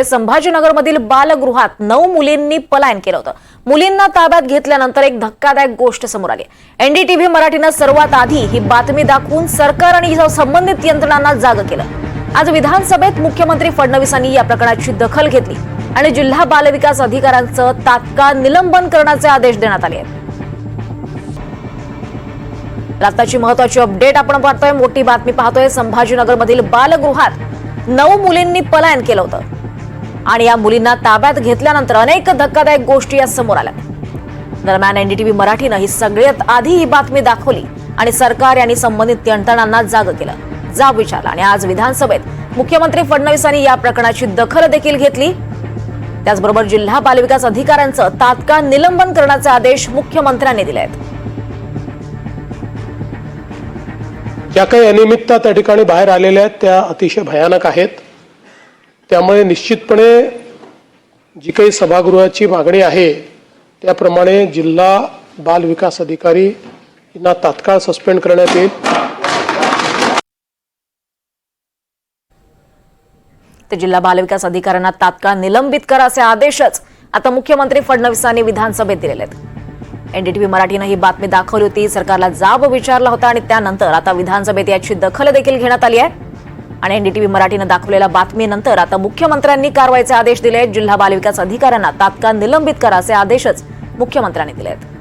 संभाजीनगरमधील बालगृहात 9 मुलींनी पलायन केलं होतं। मुलींना ताब्यात घेतल्यानंतर एक धक्कादायक गोष्ट समोर आली। एनडीटीव्ही मराठीनं सर्वात आधी ही बातमी दाखवून सरकार आणि संबंधित यंत्रणांना जागं केलं। आज विधानसभेत मुख्यमंत्री फडणवीसांनी या प्रकरणाची दखल घेतली आणि जिल्हा बालविकास अधिकाऱ्यांचं तात्काळ निलंबन करण्याचे आदेश देण्यात आले आहेत। आताची महत्त्वाची अपडेट आपण पाहतोय, मोठी बातमी पाहतोय। संभाजीनगरमधील बालगृहात 9 मुलींनी पलायन केलं होतं आणि या मुलींना ताब्यात घेतल्यानंतर अनेक धक्कादायक गोष्टी या समोर आल्या। दरम्यान एनडीटीव्ही मराठीनं ही सगळ्यात आधी ही बातमी दाखवली आणि सरकार यांनी संबंधित यंत्रणांना जाग केलं, जाब विचारला आणि आज विधानसभेत मुख्यमंत्री फडणवीसांनी या प्रकरणाची दखल देखील घेतली। त्याचबरोबर जिल्हा बालविकास अधिकाऱ्यांचं तात्काळ निलंबन करण्याचे आदेश मुख्यमंत्र्यांनी दिले आहेत। ज्या काही अनियमितता त्या ठिकाणी बाहेर आलेल्या आहेत त्या अतिशय भयानक आहेत। त्यामुळे निश्चितपणे जी काही सभागृहाची मागणी आहे त्याप्रमाणे जिल्हा बाल विकास अधिकारी यांना तात्काळ सस्पेंड करण्यात येईल। ते जिल्हा बालविकास अधिकाऱ्यांना तात्काळ निलंबित करा असे आदेशच आता मुख्यमंत्री फडणवीसांनी विधानसभेत दिलेले आहेत। एनडीटीव्ही मराठीनं ही बातमी दाखवली होती, सरकारला जाब विचारला होता आणि त्यानंतर आता विधानसभेत याची दखल देखील घेण्यात आली आहे आणि एनडीटीव्ही मराठीनं दाखवलेल्या बातमीनंतर आता मुख्यमंत्र्यांनी कारवाईचे आदेश दिले आहेत। जिल्हा बालविकास अधिकाऱ्यांना तात्काळ निलंबित करा असे आदेशच मुख्यमंत्र्यांनी दिले आहेत।